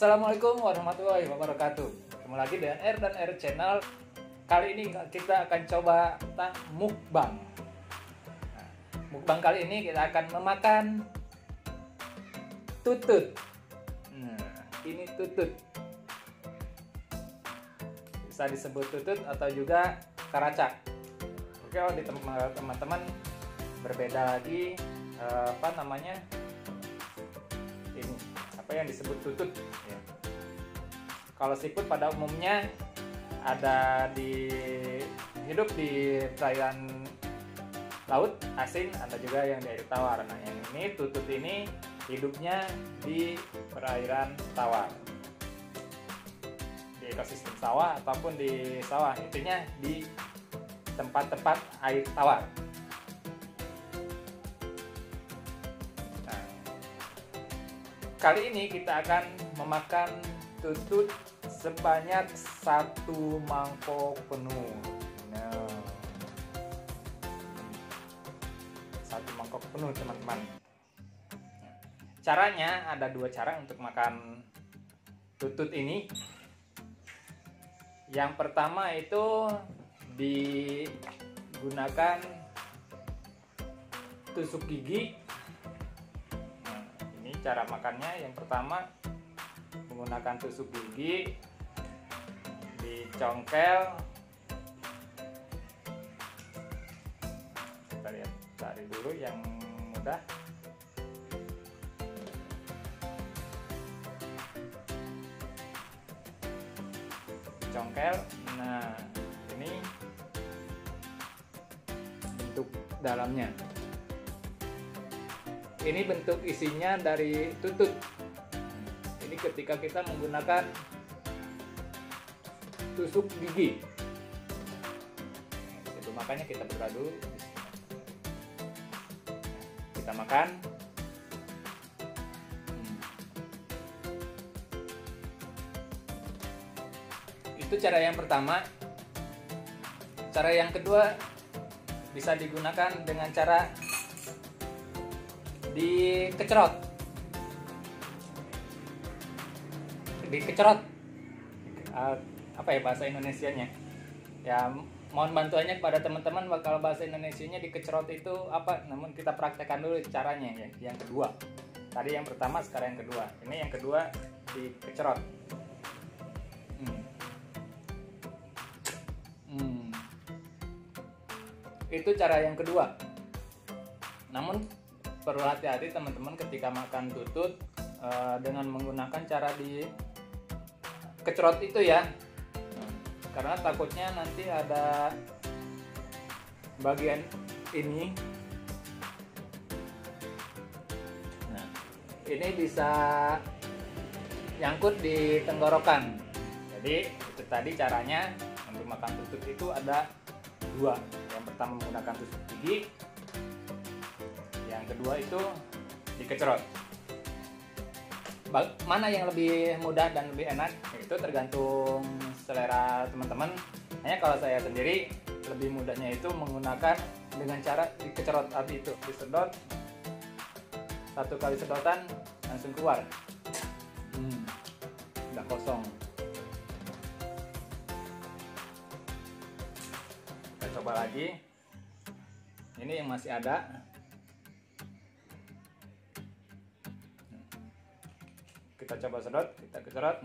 Assalamualaikum warahmatullahi wabarakatuh. Ketemu lagi dengan R dan R Channel. Kali ini kita akan coba tentang mukbang. Nah, mukbang kali ini kita akan memakan tutut. Nah, ini tutut. Bisa disebut tutut atau juga karacak. Oke, kalau di teman-teman berbeda lagi apa namanya? Ini apa yang disebut tutut ya. Kalau siput pada umumnya hidup di perairan laut asin, ada juga yang di air tawar. Nah, yang ini tutut ini hidupnya di perairan tawar, di ekosistem sawah ataupun di sawah, intinya di tempat-tempat air tawar. Nah, kali ini kita akan memakan tutut sebanyak 1 mangkok penuh. Nah, 1 mangkok penuh teman-teman. Caranya ada 2 cara untuk makan tutut ini. Yang pertama itu digunakan tusuk gigi. Nah, ini cara makannya. Yang pertama menggunakan tusuk gigi, dicongkel. Kita lihat, cari dulu yang mudah. Dicongkel. Nah, ini bentuk dalamnya. Ini bentuk isinya dari tutut. Ini ketika kita menggunakan tusuk gigi. Sebelum makannya kita berdoa dulu. Kita makan. Itu cara yang pertama. Cara yang kedua bisa digunakan dengan cara dikecerot. Apa ya bahasa Indonesianya ya, mohon bantuannya kepada teman-teman kalau bahasa Indonesianya dikecerot itu apa. Namun kita praktekkan dulu caranya ya. Yang kedua, tadi yang pertama, sekarang yang kedua. Ini yang kedua, dikecerot. Itu cara yang kedua. Namun perlu hati-hati teman-teman ketika makan tutut dengan menggunakan cara dikecerot itu ya, karena takutnya nanti ada bagian ini. Nah, ini bisa nyangkut di tenggorokan. Jadi itu tadi caranya untuk makan tutut itu ada 2. Yang pertama menggunakan tusuk gigi, yang kedua itu dikecerot. Mana yang lebih mudah dan lebih enak itu tergantung selera teman-teman. Hanya kalau saya sendiri lebih mudahnya itu menggunakan dengan cara dikecerot tadi itu, disedot 1 kali sedotan langsung keluar. Udah kosong. Kita coba lagi. Ini yang masih ada. Kita coba sedot, kita kecerot.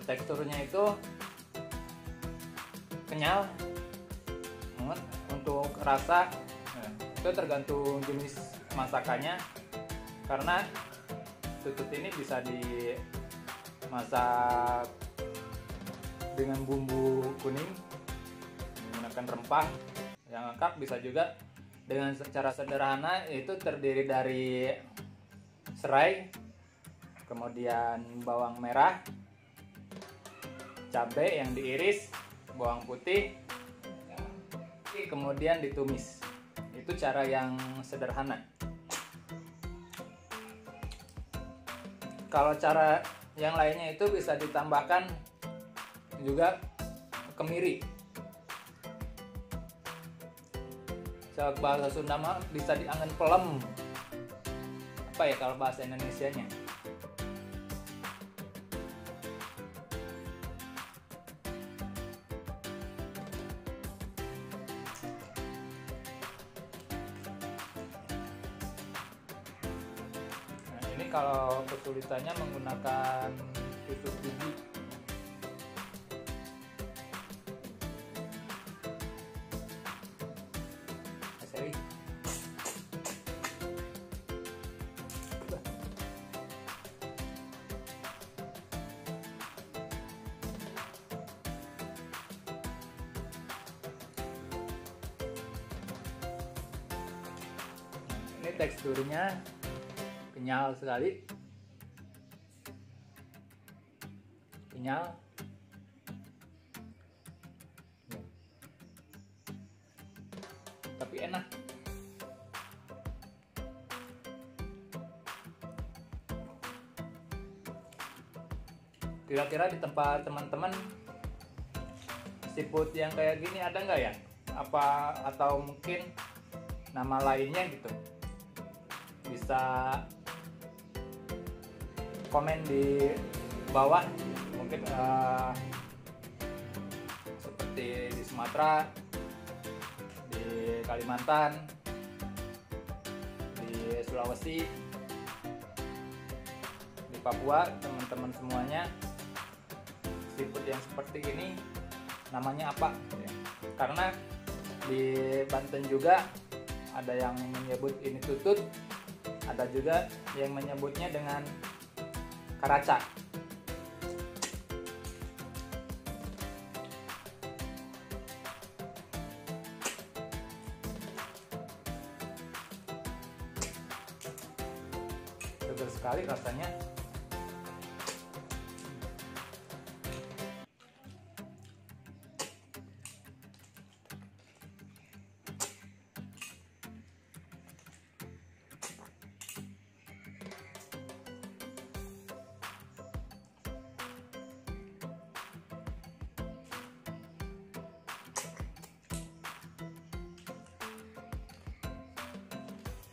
Teksturnya itu kenyal. Untuk rasa itu tergantung jenis masakannya, karena tutut ini bisa dimasak dengan bumbu kuning menggunakan rempah yang lengkap, bisa juga dengan secara sederhana, yaitu terdiri dari serai, kemudian bawang merah, cabai yang diiris, bawang putih, kemudian ditumis. Itu cara yang sederhana. Kalau cara yang lainnya itu bisa ditambahkan juga kemiri. Kalau bahasa Sunda mah bisa diangen pelem. Apa ya kalau bahasa Indonesianya? Ini kalau kesulitannya menggunakan tusuk gigi. Seri. Ini teksturnya kenyal sekali, kenyal, tapi enak. Kira-kira di tempat teman-teman seafood yang kayak gini ada nggak ya? Apa atau mungkin nama lainnya gitu? Bisa komen di bawah, mungkin seperti di Sumatera, di Kalimantan, di Sulawesi, di Papua, teman-teman semuanya, seafood yang seperti ini namanya apa ya? Karena di Banten juga ada yang menyebut ini tutut, ada juga yang menyebutnya dengan karaca. Segar sekali rasanya.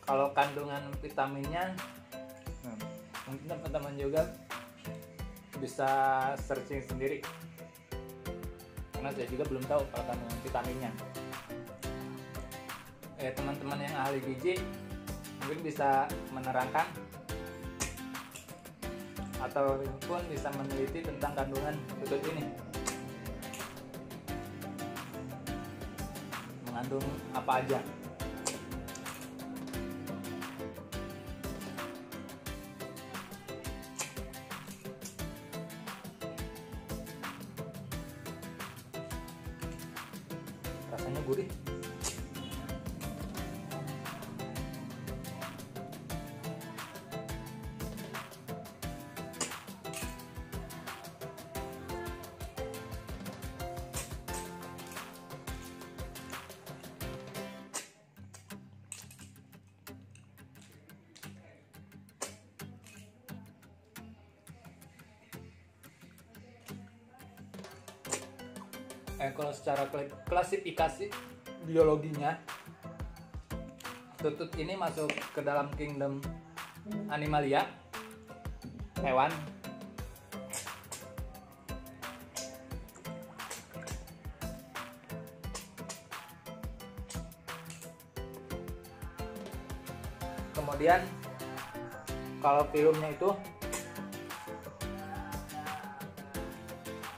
Kalau kandungan vitaminnya, mungkin teman-teman juga bisa searching sendiri, karena saya juga belum tahu kalau kandungan vitaminnya. Teman-teman yang ahli gizi mungkin bisa menerangkan ataupun bisa meneliti tentang kandungan tutut ini, mengandung apa aja. Rasanya gurih. Kalau secara klasifikasi biologinya, tutut ini masuk ke dalam kingdom Animalia, hewan. Kemudian kalau filmnya itu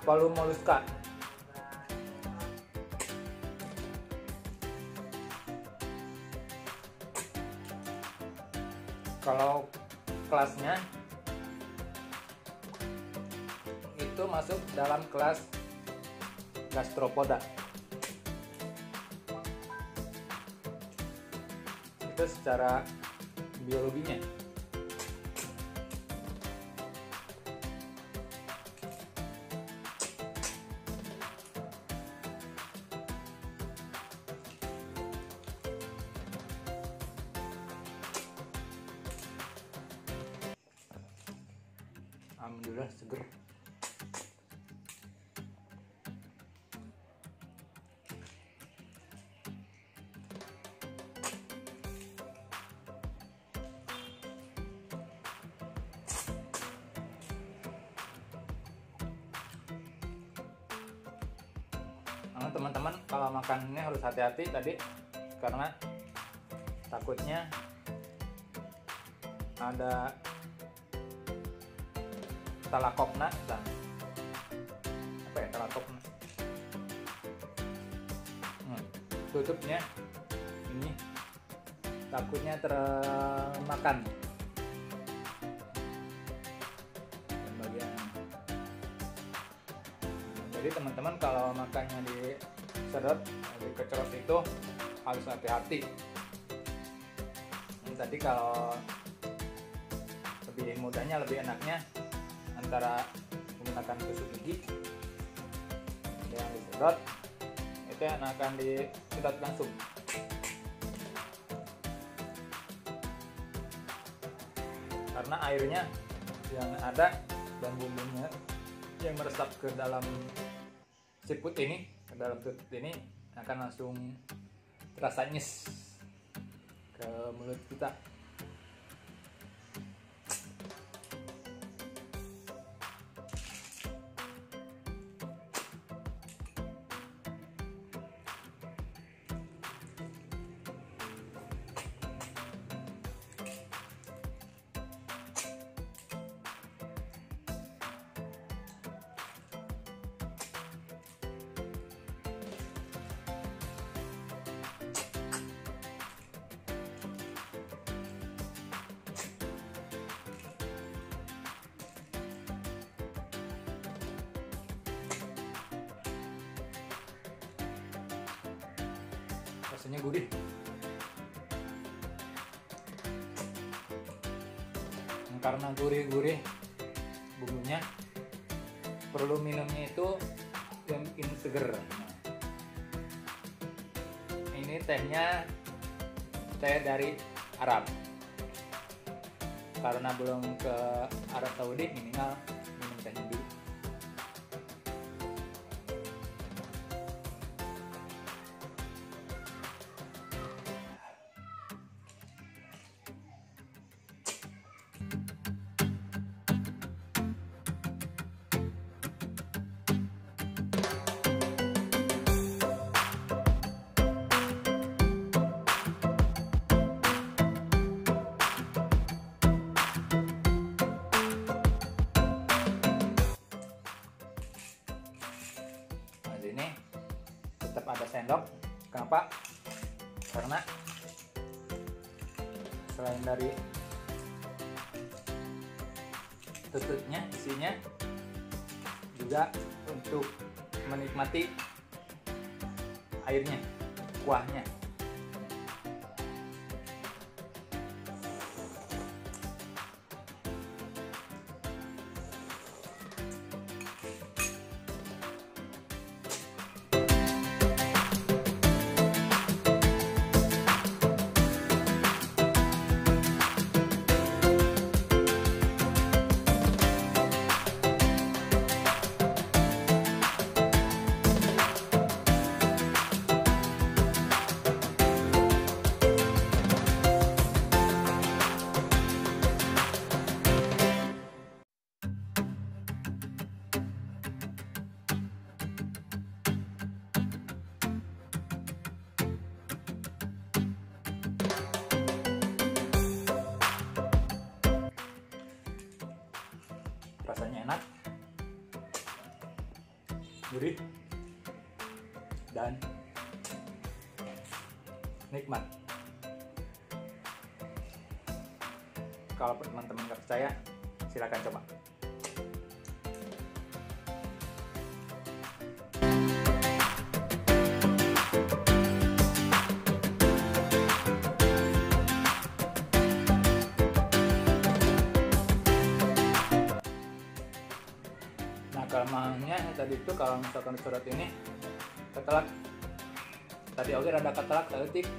Palumolluska. Kalau kelasnya itu masuk dalam kelas gastropoda. Itu secara biologinya. Alhamdulillah seger. Teman-teman kalau makan ini harus hati-hati tadi karena takutnya ada talakopna, apa ya talakopna? Tutupnya ini takutnya termakan bagian. Jadi teman-teman kalau makannya disedot, dikecerot itu harus hati-hati. Ini tadi kalau lebih mudahnya, lebih enaknya antara menggunakan tusuk gigi yang disedot itu yang akan disedot langsung. Karena airnya yang ada dan bumbunya yang meresap ke dalam siput ini, ke dalam tutut ini akan langsung terasa nyes ke mulut kita. Rasanya gurih. Karena gurih-gurih bumbunya, perlu minumnya itu yang bikin seger. Ini tehnya teh dari Arab. Karena belum ke Arab Saudi, minimal minum tehnya dulu. Ini tetap ada sendok. Kenapa? Karena selain dari tututnya, isinya juga untuk menikmati airnya, kuahnya. Rasanya enak, gurih, dan nikmat. Kalau teman-teman nggak percaya, silakan coba. Nah, kelemahannya tadi itu kalau misalkan surat ini ketelak, tadi oke ada ketelak detik.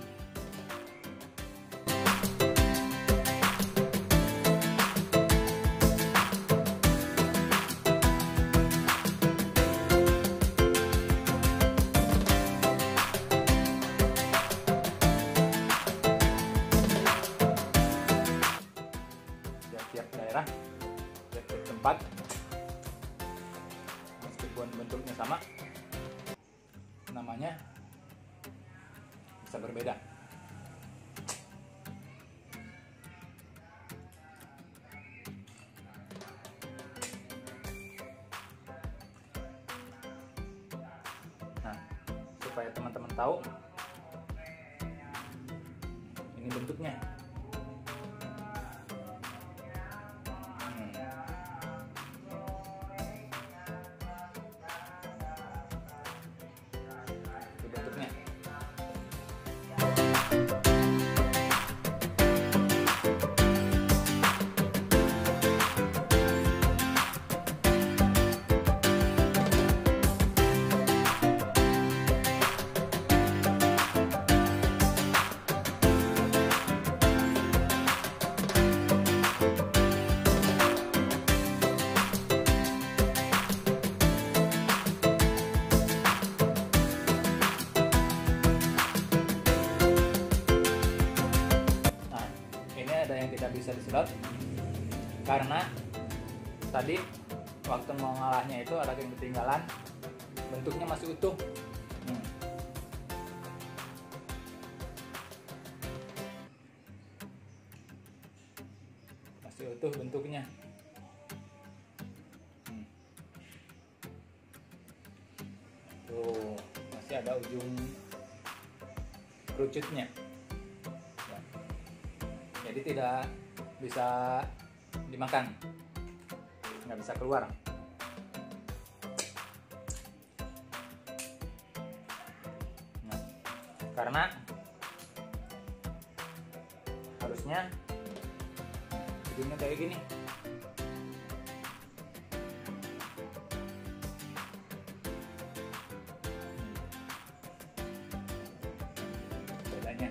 Tiap daerah, tiap tempat, meskipun bentuknya sama, namanya bisa berbeda. Nah, supaya teman-teman tahu ini bentuknya. Itu bentuknya. Ada yang tidak bisa disedot karena tadi waktu mengalahnya itu ada yang ketinggalan, bentuknya masih utuh. Masih utuh bentuknya. Tuh, masih ada ujung kerucutnya. Jadi tidak bisa dimakan, nggak bisa keluar. Nah, karena harusnya ujungnya kayak gini. Bedanya.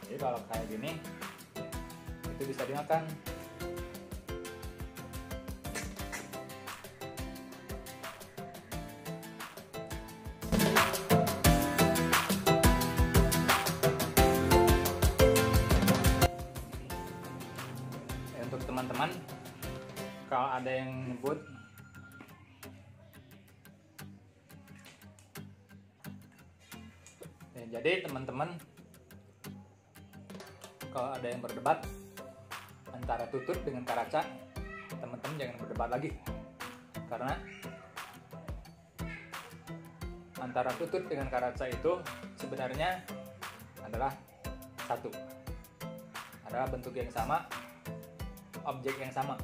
Jadi kalau kayak gini itu bisa dimakan. Untuk teman-teman, kalau ada yang nyebut ya, jadi teman-teman kalau ada yang berdebat antara tutut dengan karaca, teman-teman jangan berdebat lagi, karena antara tutut dengan karaca itu sebenarnya adalah satu, adalah bentuk yang sama, objek yang sama.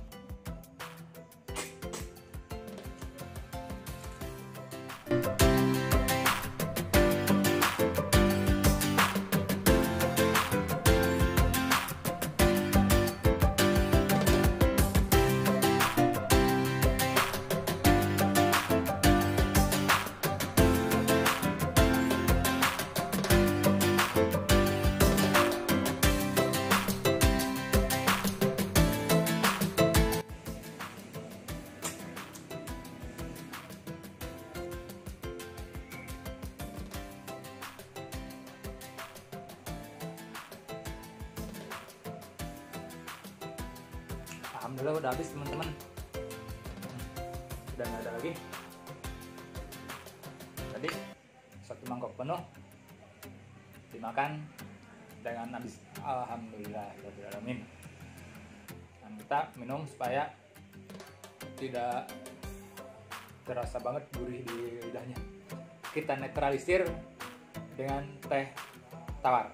Alhamdulillah udah habis teman-teman, udah nggak ada lagi. Tadi satu mangkok penuh dimakan dengan habis. Alhamdulillah, kita minum supaya tidak terasa banget gurih di lidahnya. Kita netralisir dengan teh tawar.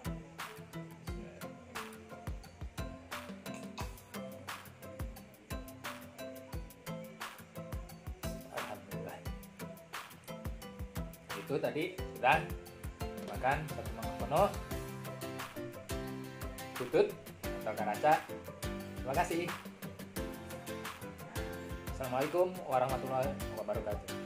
Alhamdulillah. Itu tadi sudah makan 1 mangkok penuh tutut atau karaca. Terima kasih. Assalamualaikum warahmatullahi wabarakatuh.